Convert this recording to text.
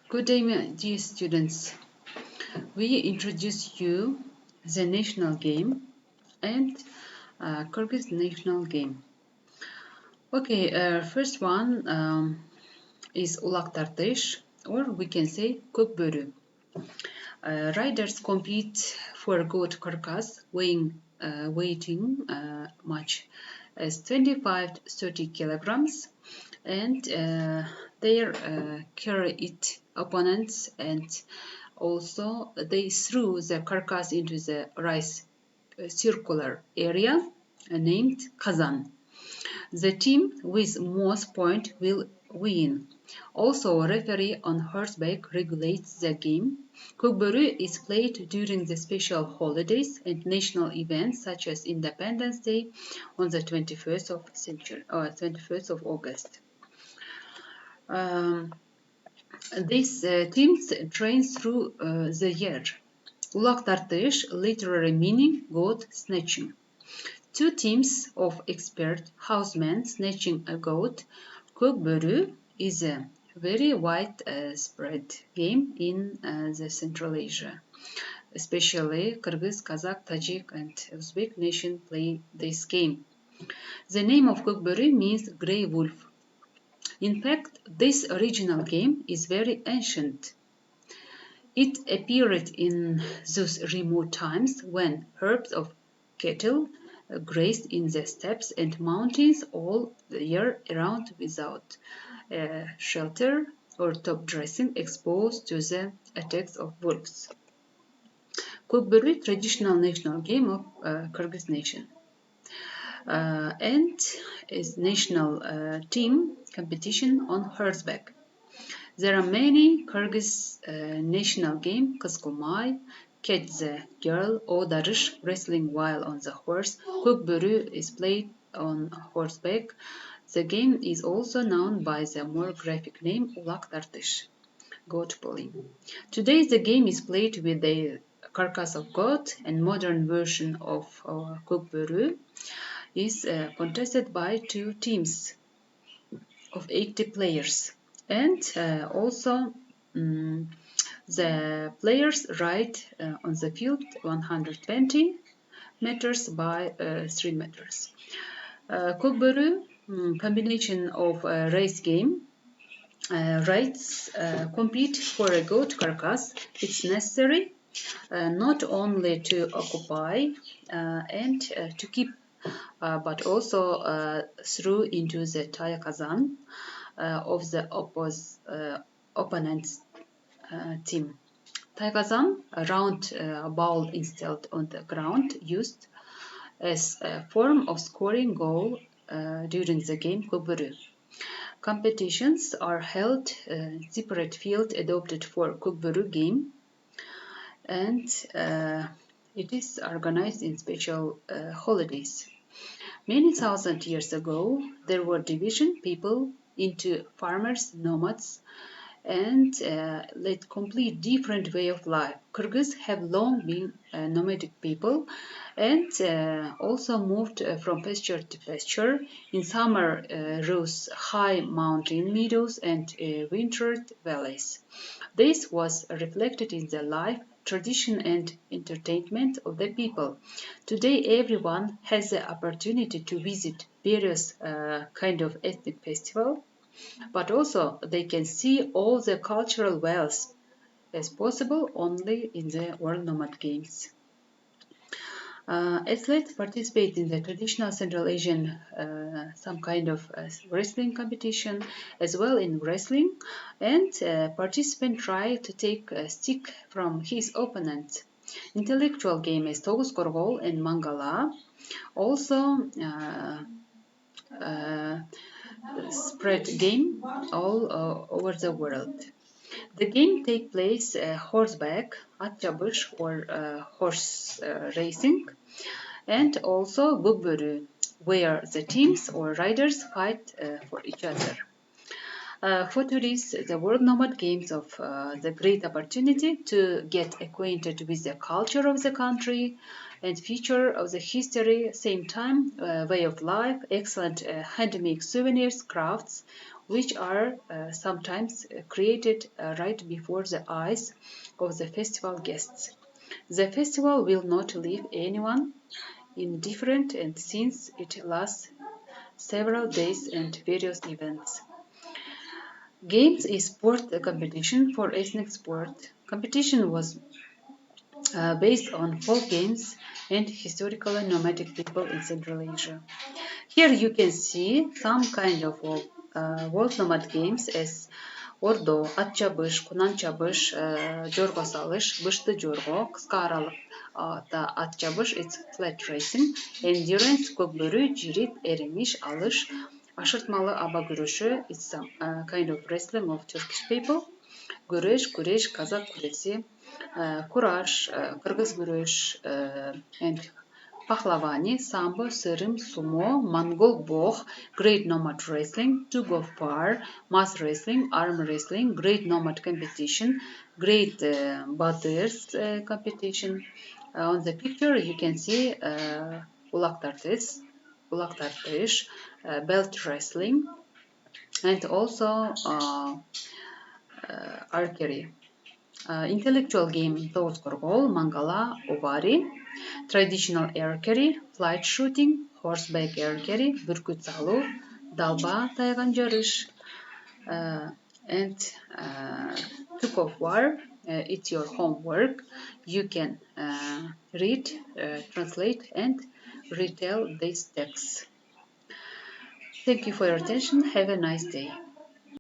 Good day, dear students. We introduce you the national game and Kyrgyz national game. Okay, first one is Ulak Tartış, or we can say Kökbörü. Riders compete for goat carcass weighing much as 25-30 kilograms, and they carry it opponents, and also they threw the carcass into the rice circular area named Kazan. The team with most points will win. Also, a referee on horseback regulates the game. Kökbörü is played during the special holidays and national events such as Independence Day on the 21st of August. These teams train through the year. Ulak Tartış, literary meaning goat snatching. Two teams of expert housemen snatching a goat. Kökbörü is a very widespread game in the Central Asia. Especially Kyrgyz, Kazakh, Tajik, and Uzbek nation play this game. The name of Kökbörü means grey wolf. In fact, this original game is very ancient. It appeared in those remote times when herds of cattle grazed in the steppes and mountains all the year round without shelter or top dressing, exposed to the attacks of wolves. Kökbörü, traditional national game of Kyrgyz nation, and is national team competition on horseback. There are many Kyrgyz national game: Kızılmay, Catch the Girl, Odarış, wrestling while on the horse. Kökbörü is played on horseback. The game is also known by the more graphic name Ulak Tartış, goat pulling. Today the game is played with the carcass of goat, and modern version of Kökbörü is contested by two teams of 80 players, and also the players ride on the field 120 meters by 3 meters. Kökbörü, combination of race game. Riders compete for a goat carcass. It's necessary not only to occupy and to keep, but also through into the Taya Kazan of the opponent's team. Taikazan, a round ball installed on the ground, used as a form of scoring goal during the game Kökbörü. Competitions are held separate field adopted for Kökbörü game, and it is organized in special holidays. Many thousand years ago, there were division people into farmers, nomads, and led complete different way of life. Kyrgyz have long been nomadic people, and also moved from pasture to pasture. In summer, rose high mountain meadows and wintered valleys. This was reflected in the life, tradition, and entertainment of the people. Today, everyone has the opportunity to visit various kind of ethnic festival, but also they can see all the cultural wealth as possible only in the World Nomad Games. Athletes participate in the traditional Central Asian some kind of wrestling competition, as well in wrestling, and participant try to take a stick from his opponent. Intellectual game is Togus Korgol and Mangala. Also spread game all over the world. The game takes place horseback, at yarış, or horse racing, and also Kökbörü, where the teams or riders fight for each other. For tourists, the World Nomad Games offer the great opportunity to get acquainted with the culture of the country and feature of the history, same time way of life, excellent handmade souvenirs, crafts, which are sometimes created right before the eyes of the festival guests. The festival will not leave anyone indifferent, and since it lasts several days and various events. Games is sport competition for ethnic sport. Competition was based on folk games and historical nomadic people in Central Asia. Here you can see some kind of world nomad games as Ordo, at çabış, kunan çabış, jorgo salış, bıştı jorgo, kısa aralık da at çabış, it's flat racing, endurance, kökbörü, cirit, erimiş, alış, aşırtmalı aba güreşi, it's some kind of wrestling of Turkish people, güreş, kazak küresi, kuraş, Kırgız güreş, and Pahlavani, Sambo, Serim, Sumo, Mongol Boh, Great Nomad Wrestling, Tug of War, Mass Wrestling, Arm Wrestling, Great Nomad Competition, Great Butters Competition. On the picture you can see Ulak Tartış, Belt Wrestling, and also archery. Intellectual game Toz Korgol, Mangala, Ovari, traditional archery, flight shooting, horseback archery, бүркүт салуу, далба тайган жарыш, and Took of War, it's your homework. You can read, translate, and retell these texts. Thank you for your attention. Have a nice day.